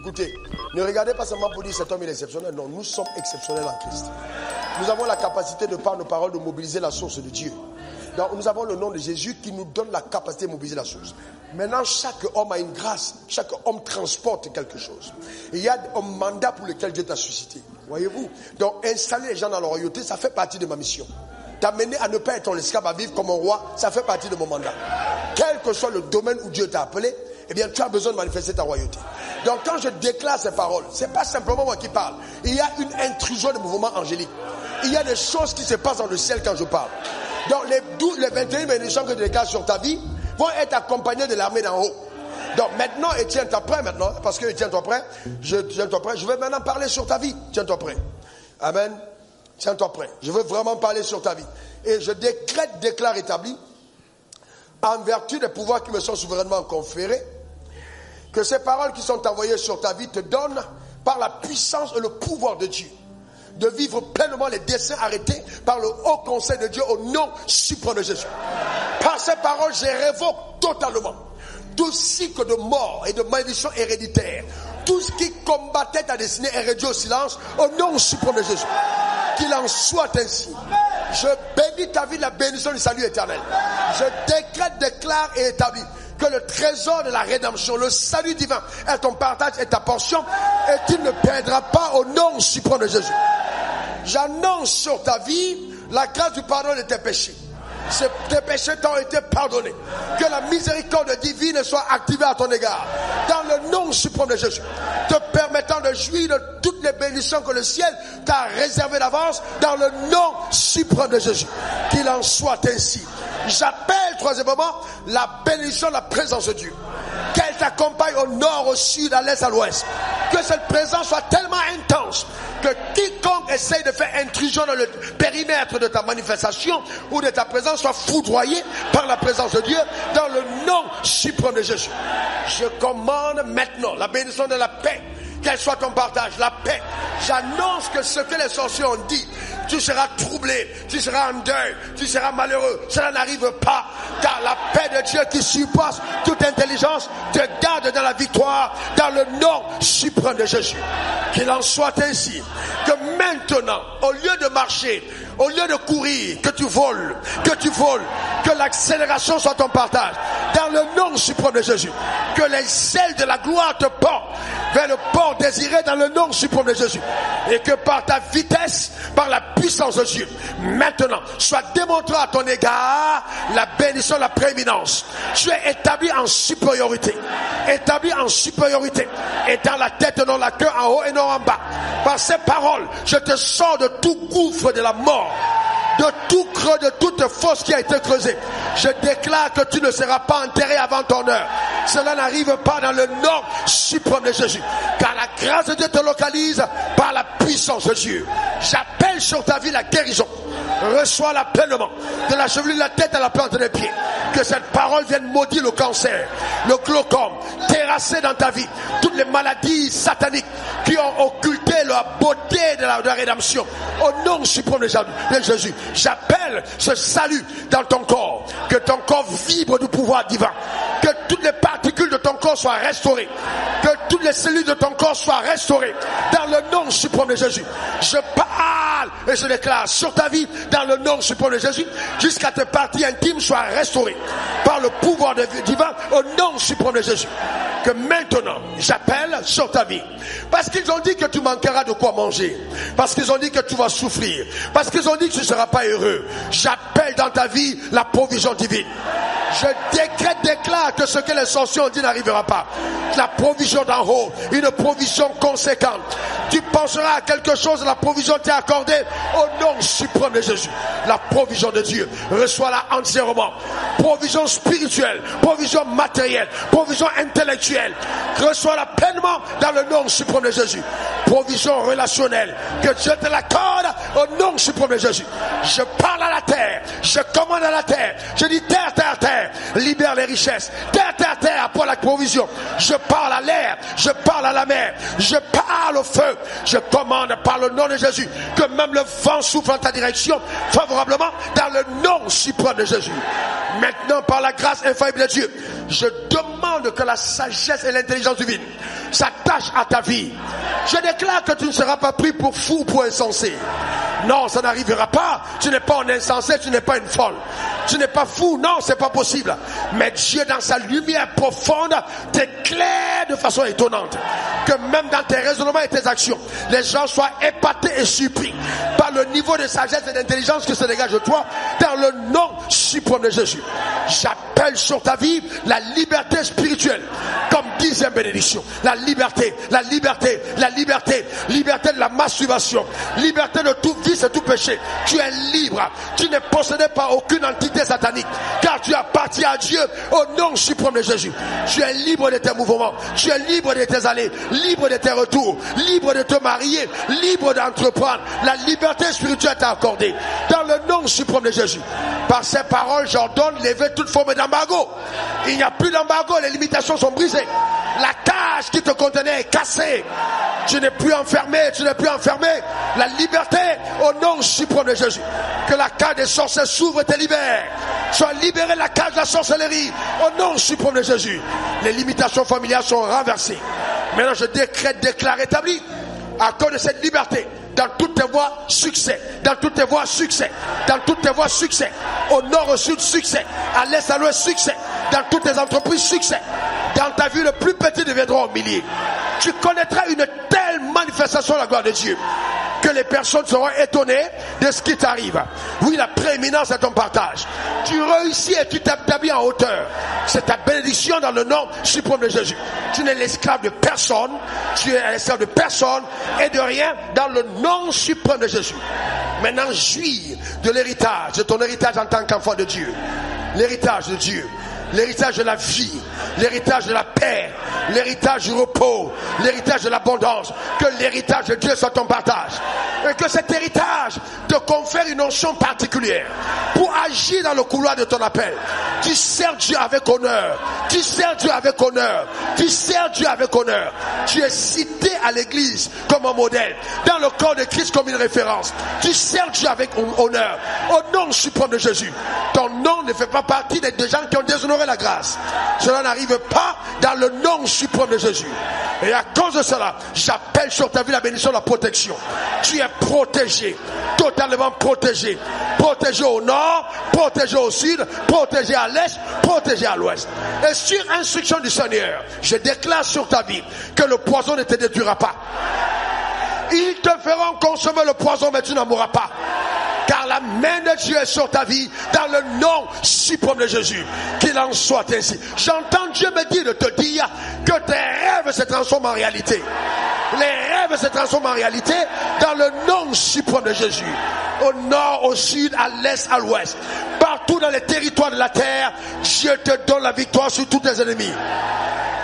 Écoutez, ne regardez pas seulement pour dire cet homme est exceptionnel. Non, nous sommes exceptionnels en Christ. Nous avons la capacité de par nos paroles de mobiliser la source de Dieu. Donc nous avons le nom de Jésus qui nous donne la capacité de mobiliser la source. Maintenant, chaque homme a une grâce. Chaque homme transporte quelque chose. Il y a un mandat pour lequel Dieu t'a suscité. Voyez-vous? Donc installer les gens dans la royauté, ça fait partie de ma mission. T'amener à ne pas être ton esclave, à vivre comme un roi, ça fait partie de mon mandat. Quel que soit le domaine où Dieu t'a appelé, eh bien tu as besoin de manifester ta royauté. Donc quand je déclare ces paroles, c'est pas simplement moi qui parle. Il y a une intrusion de mouvement angélique. Il y a des choses qui se passent dans le ciel quand je parle. Donc les 21 bénédictions que je déclare sur ta vie vont être accompagnées de l'armée d'en haut. Donc maintenant, Étienne, t'es prêt maintenant? Parce que Étienne, t'es prêt? Je vais maintenant parler sur ta vie. Tiens-toi prêt. Amen. Tiens-toi prêt. Je veux vraiment parler sur ta vie. Et je déclare établi, en vertu des pouvoirs qui me sont souverainement conférés, que ces paroles qui sont envoyées sur ta vie te donnent, par la puissance et le pouvoir de Dieu, de vivre pleinement les desseins arrêtés par le haut conseil de Dieu au nom suprême de Jésus. Par ces paroles, je révoque totalement tout cycle de mort et de malédiction héréditaire. Tout ce qui combattait ta destinée est réduit au silence au nom suprême de Jésus. Qu'il en soit ainsi. Je bénis ta vie de la bénédiction du salut éternel. Je décrète, déclare et établis que le trésor de la rédemption, le salut divin est ton partage et ta portion, et tu ne perdras pas au nom suprême de Jésus. J'annonce sur ta vie la grâce du pardon de tes péchés. Tes péchés t'ont été pardonnés. Que la miséricorde divine soit activée à ton égard. Dans le nom suprême de Jésus. Te permettant de jouir de toutes les bénédictions que le ciel t'a réservées d'avance. Dans le nom suprême de Jésus. Qu'il en soit ainsi. J'appelle troisièmement la bénédiction de la présence de Dieu. Qu'elle t'accompagne au nord, au sud, à l'est, à l'ouest. Que cette présence soit tellement intense que quiconque essaye de faire intrusion dans le périmètre de ta manifestation ou de ta présence soit foudroyé par la présence de Dieu dans le nom suprême de Jésus. Je commande maintenant la bénédiction de la paix, qu'elle soit ton partage, la paix. J'annonce que ce que les sorciers ont dit, tu seras troublé, tu seras en deuil, tu seras malheureux, cela n'arrive pas, car la paix de Dieu qui surpasse toute intelligence te garde dans la victoire dans le nom suprême de Jésus. Qu'il en soit ainsi, que maintenant, au lieu de marcher, au lieu de courir, que tu voles, que l'accélération soit ton partage dans le nom suprême de Jésus. Que les ailes de la gloire te portent vers le port désiré dans le nom suprême de Jésus. Et que par ta vitesse, par la puissance de Dieu, maintenant, soit démontré à ton égard la bénédiction, la prééminence. Tu es établi en supériorité. Établi en supériorité. Et dans la tête, non la queue, en haut et non en bas. Par ces paroles, je te sors de tout gouffre de la mort, de tout creux, de toute fosse qui a été creusée. Je déclare que tu ne seras pas enterré avant ton heure. Cela n'arrive pas dans le nom suprême de Jésus. Car la grâce de Dieu te localise par la puissance de Dieu. J'appelle sur ta vie la guérison. Reçois-la pleinement. De la chevelure de la tête à la plante des pieds. Que cette parole vienne maudire le cancer, le glaucome, terrasser dans ta vie toutes les maladies sataniques qui ont occulté la beauté de la rédemption. Au nom suprême de Jésus, j'appelle ce salut dans ton corps. Que ton corps vibre du pouvoir divin. Que toutes les particules de ton corps soient restaurées. Que toutes les cellules de ton corps soient restaurées. Dans le nom suprême de Jésus. Je parle et je déclare sur ta vie, dans le nom suprême de Jésus, jusqu'à tes parties intimes soient restaurées par le pouvoir divin au nom suprême de Jésus. Que maintenant, j'appelle sur ta vie. Parce qu'ils ont dit que tu manqueras de quoi manger. Parce qu'ils ont dit que tu vas souffrir. Parce qu'ils ont dit que tu ne seras pas heureux. J'appelle dans ta vie la provision divine. Je déclare que ce que les sorciers ont dit n'arrivera pas. La provision d'en haut, une provision conséquente. Tu penseras à quelque chose, la provision t'est accordée au nom suprême de Jésus. La provision de Dieu, reçois-la entièrement. Provision spirituelle, provision matérielle, provision intellectuelle. Reçois-la pleinement dans le nom suprême de Jésus. Provision relationnelle, que Dieu te l'accorde au nom suprême de Jésus. Je parle à la terre, je commande à la terre. Je dis terre, terre, terre, libère les richesses. Terre, terre, terre, pour la provision. Je parle à l'air, je parle à la mer, je parle au feu. Je commande par le nom de Jésus que même le vent souffle en ta direction favorablement dans le nom suprême de Jésus. Maintenant, par la grâce infaillible de Dieu, je demande demande que la sagesse et l'intelligence divine s'attachent à ta vie. Je déclare que tu ne seras pas pris pour fou ou pour insensé. Non, ça n'arrivera pas. Tu n'es pas un insensé, tu n'es pas une folle. Tu n'es pas fou, non, c'est pas possible. Mais Dieu, dans sa lumière profonde, t'éclaire de façon étonnante. Que même dans tes raisonnements et tes actions, les gens soient épatés et surpris par le niveau de sagesse et d'intelligence que se dégage de toi, dans le nom suprême de Jésus. J'appelle sur ta vie la liberté spirituelle, comme 10e bénédiction. La liberté, la liberté, la liberté, liberté de la masturbation, liberté de tout vice et tout péché. Tu es libre, tu n'es possédé par aucune entité satanique, car tu appartiens à Dieu au nom suprême de Jésus. Tu es libre de tes mouvements, tu es libre de tes allées, libre de tes retours, libre de te marier, libre d'entreprendre. La liberté spirituelle t'a accordée dans le nom suprême de Jésus. Par ces paroles, j'ordonne lever toute forme d'embargo. Il n'y a plus d'embargo, les limitations sont brisées. La cage qui te contenait est cassée. Tu n'es plus enfermé, tu n'es plus enfermé. La liberté au nom suprême de Jésus. Que la cage des sorciers s'ouvre et te libère. Sois libéré de la cage de la sorcellerie au nom suprême de Jésus. Les limitations familiales sont renversées. Maintenant je déclare établi à cause de cette liberté. Dans toutes tes voies, succès. Dans toutes tes voies, succès. Dans toutes tes voies, succès. Au nord, au sud, succès. À l'est, à l'ouest, succès. Dans toutes tes entreprises, succès. Dans ta vie, le plus petit deviendra au millier. Tu connaîtras une telle manifestation de la gloire de Dieu que les personnes seront étonnées de ce qui t'arrive. Oui, la prééminence est ton partage. Tu réussis et tu t'établis en hauteur. C'est ta bénédiction dans le nom suprême de Jésus. Tu n'es l'esclave de personne. Tu es l'esclave de personne et de rien dans le nom suprême de Jésus. Maintenant, jouis de l'héritage, de ton héritage en tant qu'enfant de Dieu. L'héritage de Dieu. L'héritage de la vie, l'héritage de la paix, l'héritage du repos, l'héritage de l'abondance. Que l'héritage de Dieu soit ton partage. Et que cet héritage te confère une onction particulière pour agir dans le couloir de ton appel. Tu sers Dieu avec honneur. Tu sers Dieu avec honneur. Tu sers Dieu avec honneur. Tu es cité à l'église comme un modèle. Dans le corps de Christ comme une référence. Tu sers Dieu avec honneur. Au nom suprême de Jésus. Ton nom ne fait pas partie des gens qui ont déshonoré la grâce. Cela n'arrive pas dans le nom suprême de Jésus. Et à cause de cela, j'appelle sur ta vie la bénédiction de la protection. Tu es protégé, totalement protégé. Protégé au nord, protégé au sud, protégé à l'est, protégé à l'ouest. Et sur instruction du Seigneur, je déclare sur ta vie que le poison ne te détruira pas. Ils te feront consommer le poison, mais tu n'en mourras pas. Car la main de Dieu est sur ta vie dans le nom suprême de Jésus. Qu'il en soit ainsi. J'entends Dieu me dire de te dire que tes rêves se transforment en réalité. Les rêves se transforment en réalité dans le nom suprême de Jésus. Au nord, au sud, à l'est, à l'ouest. Partout dans les territoires de la terre, Dieu te donne la victoire sur tous tes ennemis.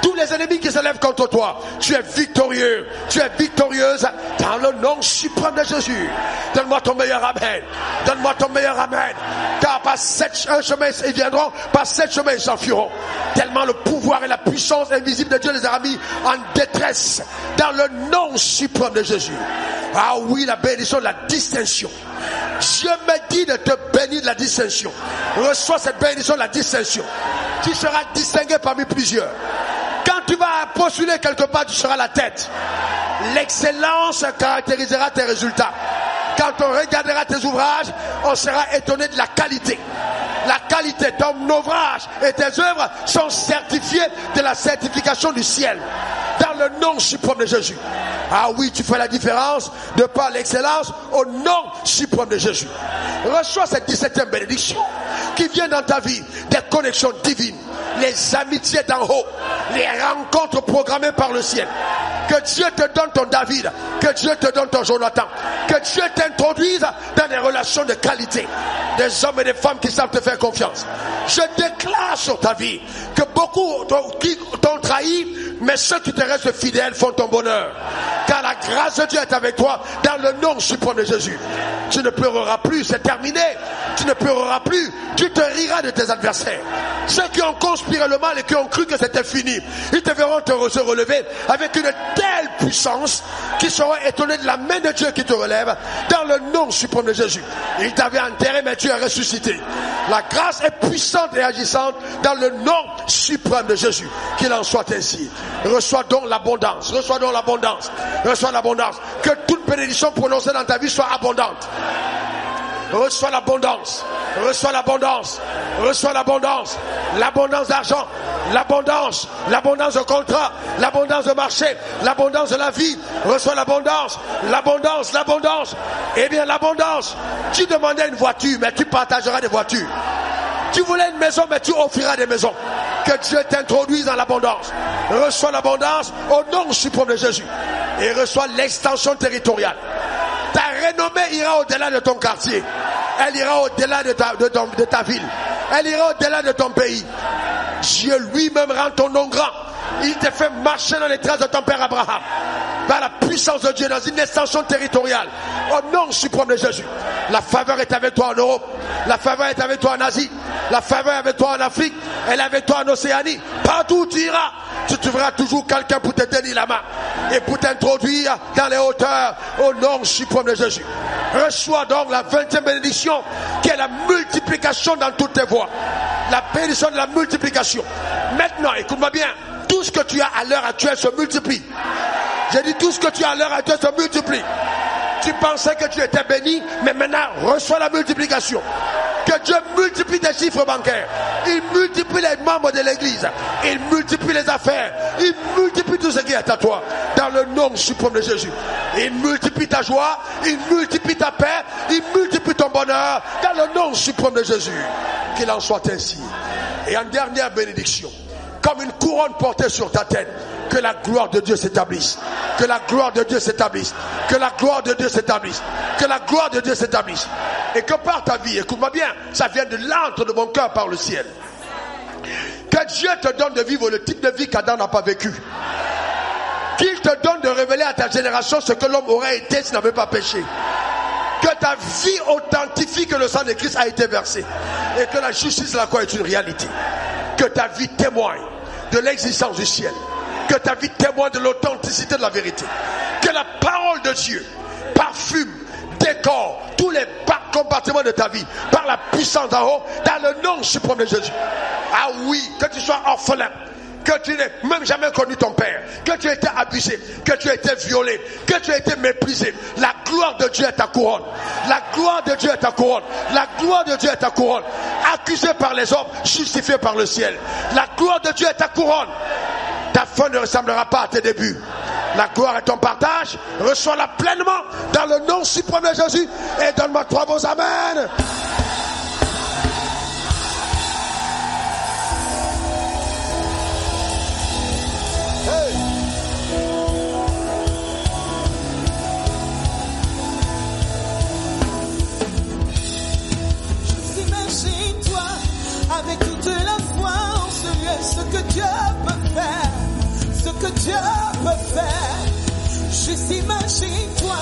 Tous les ennemis qui se lèvent contre toi, tu es victorieux, tu es victorieuse dans le nom suprême de Jésus. Donne-moi ton meilleur amen. Donne-moi ton meilleur amen. Car par un chemin ils viendront, par 7 chemins ils s'enfuiront. Tellement le pouvoir et la puissance invisible de Dieu les a mis en détresse dans le nom suprême de Jésus. Ah oui, la bénédiction de la distinction. Dieu me dit de te bénir de la distinction. Reçois cette bénédiction de la distinction. Tu seras distingué parmi plusieurs. Quand tu vas postuler quelque part, tu seras la tête. L'excellence caractérisera tes résultats. Quand on regardera tes ouvrages, on sera étonné de la qualité. La qualité, ton ouvrage et tes œuvres sont certifiées de la certification du ciel. Dans le nom suprême de Jésus. Ah oui, tu fais la différence de par l'excellence au nom suprême de Jésus. Reçois cette 17e bénédiction qui vient dans ta vie, des connexions divines, les amitiés d'en haut, les rencontres programmées par le ciel. Que Dieu te donne ton David, que Dieu te donne ton Jonathan, que Dieu t'introduise dans des relations de qualité, des hommes et des femmes qui savent te faire confiance. Je déclare sur ta vie que beaucoup t'ont trahi, mais ceux qui te restent fidèles font ton bonheur. Car la grâce de Dieu est avec toi dans le nom suprême de Jésus. Tu ne pleureras plus, c'est terminé. Tu ne pleureras plus, tu te riras de tes adversaires. Ceux qui ont conspiré le mal et qui ont cru que c'était fini, ils te verront se relever avec une telle puissance, qui seront étonnés de la main de Dieu qui te relève, dans le nom suprême de Jésus. Il t'avait enterré, mais tu es ressuscité. La grâce est puissante et agissante dans le nom suprême de Jésus. Qu'il en soit ainsi. Reçois donc l'abondance. Reçois donc l'abondance. Reçois l'abondance. Que toute bénédiction prononcée dans ta vie soit abondante. Reçois l'abondance. Reçois l'abondance. Reçois l'abondance. L'abondance d'argent. L'abondance. L'abondance de contrat. L'abondance de marché. L'abondance de la vie. Reçois l'abondance. L'abondance. L'abondance. Eh bien, l'abondance. Tu demandais une voiture, mais tu partageras des voitures. Tu voulais une maison, mais tu offriras des maisons. Que Dieu t'introduise dans l'abondance. Reçois l'abondance au nom suprême de Jésus. Et reçois l'extension territoriale. Ta renommée ira au-delà de ton quartier. Elle ira au-delà de ta ville. Elle ira au-delà de ton pays. Dieu lui-même rend ton nom grand. Il te fait marcher dans les traces de ton père Abraham. Par la puissance de Dieu dans une extension territoriale. Au nom suprême de Jésus. La faveur est avec toi en Europe. La faveur est avec toi en Asie. La faveur est avec toi en Afrique. Elle est avec toi en Océanie. Partout où tu iras, tu trouveras toujours quelqu'un pour te tenir la main. Et pour t'introduire dans les hauteurs. Au nom suprême de Jésus. Reçois donc la 20e bénédiction. Qui est la multiplication dans toutes tes voies. La bénédiction de la multiplication. Maintenant, écoute-moi bien. Tout ce que tu as à l'heure actuelle se multiplie. J'ai dit tout ce que tu as à l'heure actuelle se multiplie. Tu pensais que tu étais béni, mais maintenant reçois la multiplication. Que Dieu multiplie tes chiffres bancaires. Il multiplie les membres de l'église. Il multiplie les affaires. Il multiplie tout ce qui est à toi. Dans le nom suprême de Jésus. Il multiplie ta joie. Il multiplie ta paix. Il multiplie ton bonheur. Dans le nom suprême de Jésus. Qu'il en soit ainsi. Et en dernière bénédiction. Comme une couronne portée sur ta tête. Que la gloire de Dieu s'établisse. Que la gloire de Dieu s'établisse. Que la gloire de Dieu s'établisse. Que la gloire de Dieu s'établisse. Et que par ta vie, écoute-moi bien, ça vient de l'antre de mon cœur par le ciel. Que Dieu te donne de vivre le type de vie qu'Adam n'a pas vécu. Qu'il te donne de révéler à ta génération ce que l'homme aurait été s'il n'avait pas péché. Que ta vie authentifie que le sang de Christ a été versé. Et que la justice de la croix est une réalité. Que ta vie témoigne de l'existence du ciel. Que ta vie témoigne de l'authenticité de la vérité. Que la parole de Dieu parfume, décore tous les compartiments de ta vie par la puissance d'en haut dans le nom suprême de Jésus. Ah oui, que tu sois orphelin, que tu n'aies même jamais connu ton père, que tu aies été abusé, que tu aies été violé, que tu aies été méprisé. La gloire de Dieu est ta couronne. La gloire de Dieu est ta couronne. La gloire de Dieu est ta couronne. Accusé par les hommes, justifié par le ciel. La gloire de Dieu est ta couronne. Ta fin ne ressemblera pas à tes débuts. La gloire est ton partage. Reçois-la pleinement dans le nom suprême de Jésus. Et donne-moi 3 mots. Amen. Hey. Imagine-toi avec toute la foi en ce lieu, ce que Dieu peut faire. Ce que Dieu peut faire. Juste imagine-toi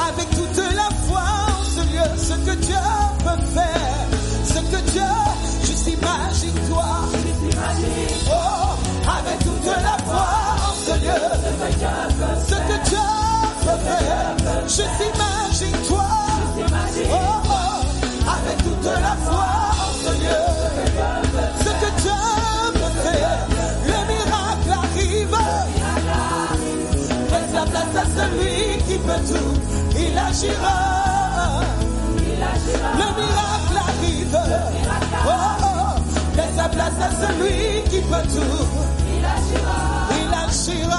avec toute la foi en ce lieu, ce que Dieu peut faire. Ce que Dieu, juste imagine-toi. Oh, avec toute la foi en ce lieu, ce que Dieu peut faire. Juste imagine-toi. Oh, oh, avec toute la foi en ce lieu, ce que Dieu peut faire. Le miracle arrive. Laisse la place à celui qui peut tout. Il agira. Le miracle arrive. Oh, oh. Laisse la place à celui qui peut tout. Il agira.